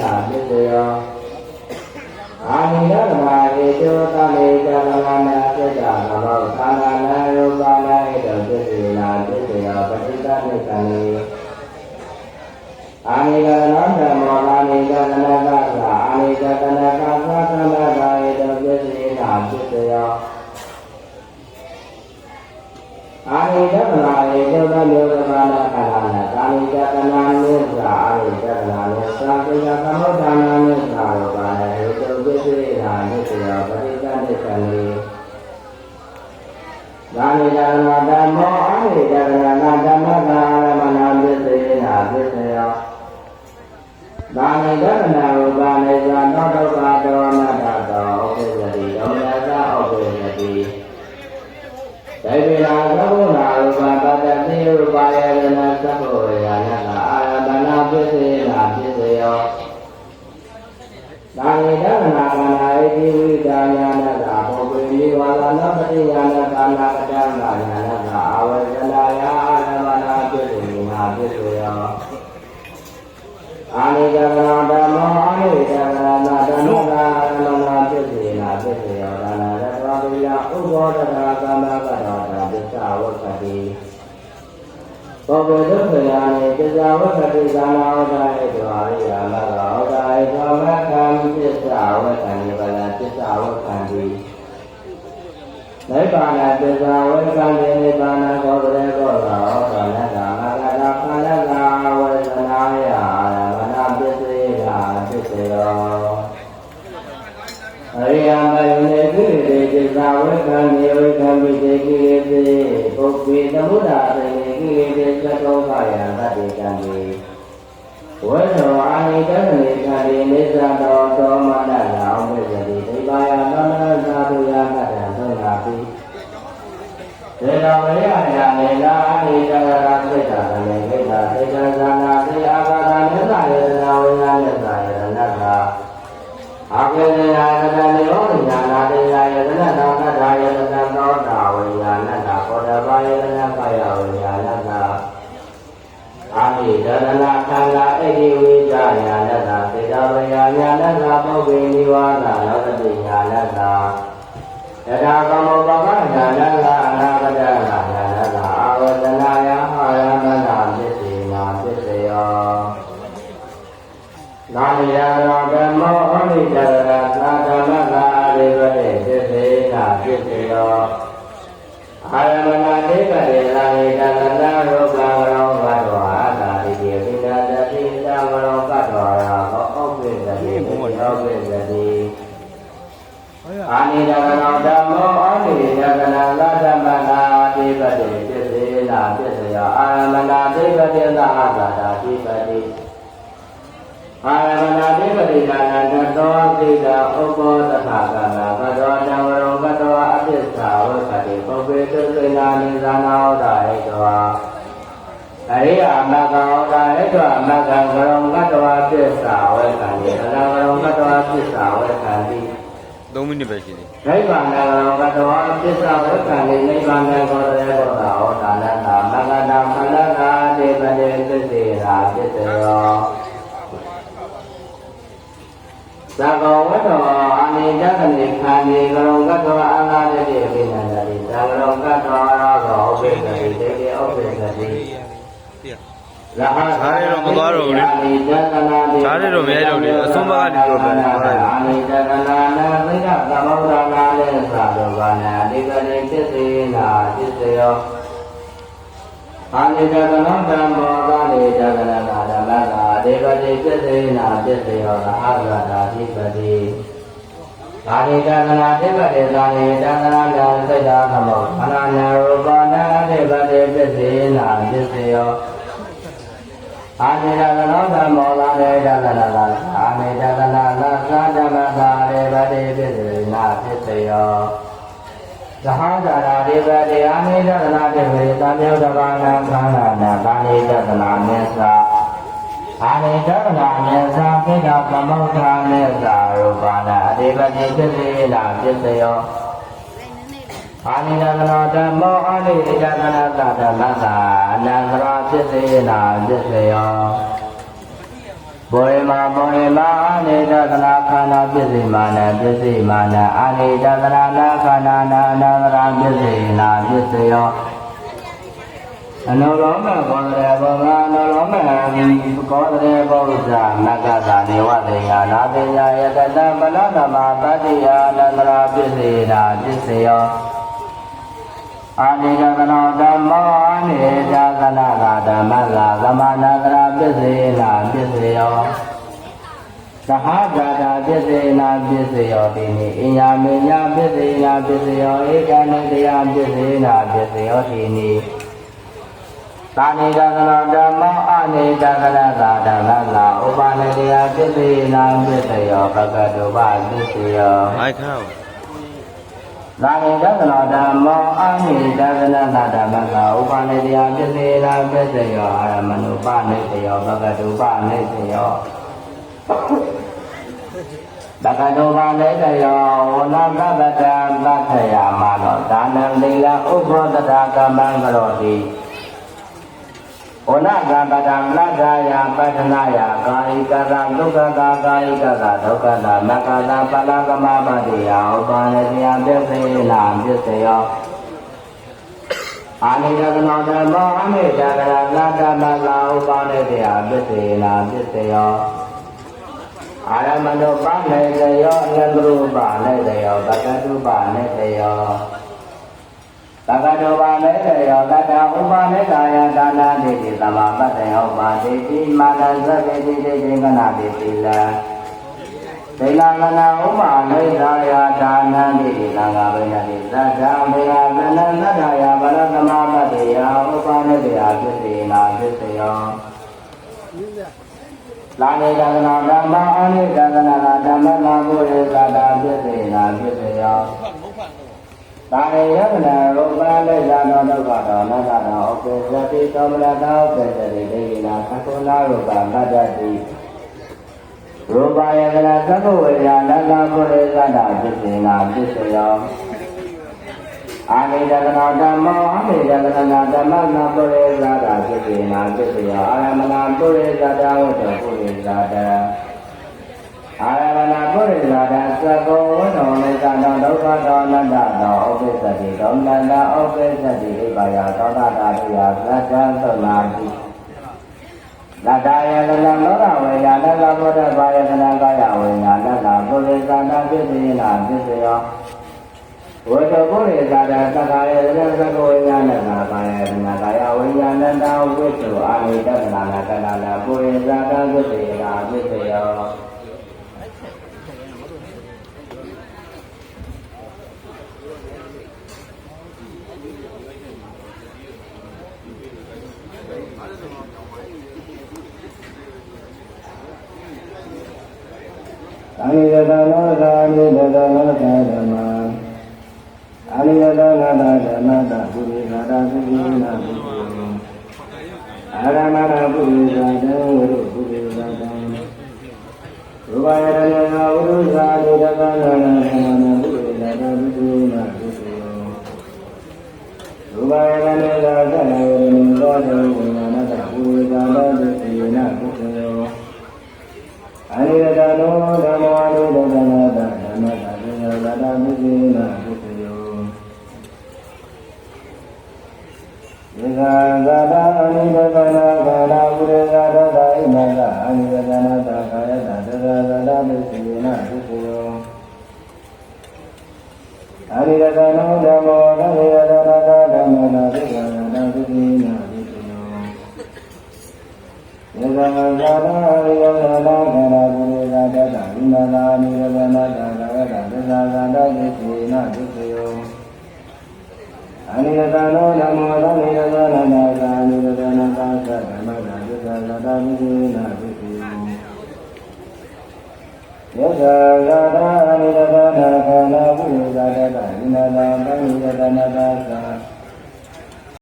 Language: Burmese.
နာဖြစ်စေယောအာနိဒသနာဧတောတမေတသနာနာပြစ္ဆာသဘောသံဃာနာရူပနာဧတောဖြစ်စေနာဖြစ်စေယောပဋိသနိကံေအာနိဒနောဓမ္မောအာနိဒသနာကသာအာနိဒသနာကသာသနာကာဧတောဖြစ်စေနာဖြစ်စေယောအာနိဒသနာဧတောသမေသမာနခန္ဓာနာအာနိဒသနာနိစ္စအာနိဒသနာနိစ္စသေယသမုဒ္ဒနာနိစ္စရောပါဏဧတောဖြစ်စေနာဖြစ်စေယောပဋိသန္ဓေကံေဒါနိဒသနာဓမ္မောအာနိဒသနာဓမ္မကာရမနာဖြစ်စေနာဖြစ်စေယောဒါနိဒသနာရူပနိစ္စသောဒုက္ခတောအနတ္တတောဥပ္ပဇ္ဇတိဒေါမနသဥပ္ပဇ္ဇတိဒေဝိနာသဗ္ဗနာရူပတတ္တိရူပယေနသဗ္ဗဝေယနာအာရမဏပစ္စေနာပစ္စေယောဒါနိဒသနာကနာဧတိဝိဒါညာနတာဘောပိနိဝါဒနာပတိညာနကာနာကတံနာညာနတာအာဝေဒနာယအာရမဏပစ္စေနာပစ္စေယောအာနိဒသနာဓမ္မောအာနိဒသနာဓမ္မောအာရမဏပစ္စေနာပစ္စေယောဒါနာရတဝပိယဥဘောဓနာကမ္မကတောတာပစ္ဆဝတ္တိဘောဂဒုက္ခယာနိပစ္ဆဝတ္တိသာနာဝဒိတောအာရိယာမဂောဒိတောမကံပစ္ဆဝတ္တိဗလပစ္ဆဝတ္တိနိဗ္ဗာန်ပစ္ဆဝတ္တိနိဗ္ဗာန်ကောသရေကောသာဩဒါနတာမဂတခန္ဓာဝေဒနာယမနာပစ္စေနာပစ္စေယောအရိယာမယုန်ေကိရိတေသဝေကံေဝေကံပိတေကိရိတေပုပ္ပိသမုဒ္ဒသေကိရိတေသတောခယံတတေကံေဝေသောအာနိတနေခန္ဒီနိစ္စတောသောမနလာဥပ္ပဇ္ဇတိဒိဗာယသမဏသာတုယကတ္တံသုံးနာပိဒေဝဝေယယာနေလာအာနိတဂရသိတ္တသမေခိတ္တသိတ္တဇာနာသိအာဂရနိသယေနာဝေယနိသယေနတ္ထာအာကေနယာတတနေယောညာနာတေယယေတနာသတ္ထာယေတနာသောတာဝေယနတ္ထာဘောဓဘာယေတနာခယဝေယနတ္ထာအာမိဒရဏခန္ဓာဣတိဝိဇာညာနတ္ထာသေတဝေယညာနတ္ထာပုဗ္ဗေနိဝါဒလောကတိညာနတ္ထာယထာကမောပကညာနတ္ထာအနာဂတညာနတ္ထာအာဝဇနာယဟာရမနာပစ္စေနာပစ္စေယောနာနိယရောဓမ္မောအနိတရသဓမ္မကာရိဝေပစ္စေနာပစ္စေယောအာရမဏတေကရေလာနိတသနာရောဂါရောဘတ်တော်အာတာတိတိပိနာတတိသံဃရောကတ္တော်ရာဟောဥပ္ပိသတိဘုရောပိသတိအာနိဒကနောဓမ္မောအာနိဒကနာလာဓမ္မနာတိပတိပစ္စေနာပစ္စေယောအာရမဏတေကတိသာအာတာတိပတိအာရမဏတေပတိဒါနတတောသိတာဥပ္ပောတထာကနာဘတောတံဝရောဘတောအပစ္ဆာဝကတိပုပ္ပေတုသေနာနိဇာနာဟောတာဟိတောအရိယာမဂ္ဂဟောတာဟိတောမဂ္ဂံကရောကတောပစ္ဆာဝကံတိအလံကရောကတောပစ္ဆာဝကံတိ3 မိနစ်ပဲရှိသေးနိဗ္ဗာန်ကရောကတောပစ္ဆာဝကံတိနိဗ္ဗာန်ကောရယေကောတာဟောတာနတ္တမဂ္ဂတဖလကာတေပတိသစ္စေရာပစ္စေယောသကောဝတ္တောအာနိတတနေခန္ဒီကရောကတောအာနာတိပိဏန္တိသံဃရောကတောရောဂောဥပ္ပေတိတေကေဥပ္ပေတိလဟသာရတော့မသွားတော့ဘူးလေသာရတော့မရတော့ဘူးအဆုံးမကနေတော့ပဲအာနိတတနာနာသိက္ခာသမုဒ္ဒနာလေသာလောကနာအတိကတိပစ္စေနာပစ္စယောအာနိတတနောဓမ္မောသာလေတကနနာဓမ္မကာဒေဝတိပစ္စေနာပစ္စယောသအာဂတာတိပတိအာနိတတနာတိပတိသာနိတတနာနာသိတ္တသမောအနာနာရူပနာတိပတိပစ္စေနာပစ္စယောအာနိတတနောဓမ္မောသာလေတကနနာအာနိတတနာနာဓမ္မကာဒေဝတိပစ္စေနာပစ္စယောသဟန္တာရိပတိအာနိတတနာတိဝေသံယောတဘာနာခန္ဓာနာကာနိတတနာမေသာအာနိတတနာမေသာကိတသမုဋ္ဌာမေသာရူပနာအတိပတိပစ္စေနာပစ္စယောအာနိတတနာဓမ္မောအာနိတတနာသဓမ္မသာအနန္တရာပစ္စေနာပစ္စယောသ ဘောရမအာနိတသနာခန္ဓာပစ္စည်းမာနပစ္စည်းမာနအာနိတသနာနာခန္ဓာနာအနာသရာပစ္စည်းနာပစ္စယောအနုလောမကောတရေဘောငါအနုလောမကောတရေဘောဥစ္စာမက္ကသာနေဝတေယနာတေယယတတပလသမတတ္တိယအနန္တရာပစ္စည်းနာပစ္စယောအာနိတသနာဓမ္မောအာနိတသနာဓမ္မလာသမနာသရာပစ္စည်းနာပစ္စယောသဟဂတာပစ္စည်းနာပစ္စယောတိနိအညာမေညာပစ္စည်းနာပစ္စယောဧကနိတယပစ္စည်းနာပစ္စယောတိနိသာနိတသနာဓမ္မောအာနိတသနာဓမ္မလာဥပနိတယပစ္စည်းနာပစ္စယောပကတုပပစ္စယောအိုက်ခောသာနိတသနာဓမ္မောအာနိတသနာဓမ္မလာဥပနိတယပစ္စည်းနာပစ္စယောအာရမဏုပနိတယောပကတုပနိတယောတက္ကတုပနိတယောဝနသဗ္ဗတံသတ္ထယမနောဒါနံသီလဥပောတတကမံကရောတိဩနကပတံလက္ခာယပတ္ထနာယကာယကသဒုက္ခတာကာယကသဒုက္ခတာမက္ခတာပလကမပတိယဥပါနေတယပစ္စေနာပစ္စယောအာနိယသနောဓမ္မောအမိတကရလတ္တမလာဥပါနေတယပစ္စေနာပစ္စယောအာရမဏုပနေတယောအနန္တရူပနေတယောတက္ကတုပနေတယောတက္ကတုပနေတယောတတ္တဥပနေတယဒါနာတိတိသမပတ္တယောပါတိတိမာနသဗ္ဗေတိတိသင်္ကနာတိတိလံသီလကနာဥပနေတယဒါနာတိတိသံဃာဝိနတိသတ္တမေယကနသတ္တယဗရသမပတ္တိယဥပနေတယပစ္စေနာပစ္စယောလာနေတသနာဓမ္မအာနိတသနာဓမ္မနာဘုရေသာတာပစ္စေနာပစ္စယောသာရေယတနာရူပလေဇာနောဒုက္ခတောနတတောဥပ္ပဇတိသောမလတောဥပ္ပဇတိဒိဋ္ဌိနာသက္ကုနာရူပမတ္တတိရူပယတနာသက္ကုဝေယနတဘုရေသာတာပစ္စေနာပစ္စယောအာနိတသနာဓမ္မောအာနိတသနာဓမ္မနာပုရိသတာပစ္စေနာပစ္စယောအာရမဏပုရိသတာဝတ္တပုရိသတာအာရမဏပုရိသတာသကောဝတ္တောနေသတောဒုက္ခတောအနတ္တတောဥပ္ပစ္စတိဒေါမနတဥပ္ပစ္စတိဣဗာယသောတာတာတိယသတ္တံသုနာတိလတ္တယတနလောကဝေယနတဗုဒ္ဓဘာယတနကာယဝေယနတပုရိသတာပစ္စေနာပစ္စယောဝတ္တပုရိသတာသက္ကာယသက္ကဝိညာဏနာကာယနာကာယဝိညာဏတဝိတ္တုအာနိတသနာနာကနာနာပုရိသတာပစ္စေနာပစ္စယောအာနိတသနာသာနိတသနာသာဓမ္မာအာနိယတနာတဓမ္မတပုရိသတာသုခိနာပုရိသအာရမဏပုရိသတံဝရုပုရိသတံရူပယတနာဝရုဇာတိတသနာနာသမနာပုရိသတာသုခိနာပုရိယောရူပယတနာသက္ကနာဝရဏသောတေဝိညာဏတပုရိသတာသုခိနာပုရိယောအာနိယတနောဓမ္မောအနုဒသနာတဓမ္မတာသေယတတာသုခိနာပုရိယောယေဇာဇာတာအနိဒသနာကာလပုရိသတာသာဣမသာအနိဒသနာတာကာယတာသဇာဇာတာပစ္စေနာပုရိယောအာနိဒသနောဓမ္မောသဗ္ဗေယတနာတာဓမ္မနာသေယတတာသုခိနာပုရိယောယေဇာဇာတာအနိဒသနာကာလပုရိသတာသာဣမသာအနိဒသနာတာကာယတာသဇာဇာတာပစ္စေနာပုရိယောအာနိယတနောဓမ္မောသနိယသနာနာသာနိယတနာသာသဓမ္မတာသစ္စာသတ္တဝိသေနပိတိယောဇာဇာတာအာနိယတနာခန္ဓာပုရိသတ္တဣန္ဒနာပဏိယတနာသာ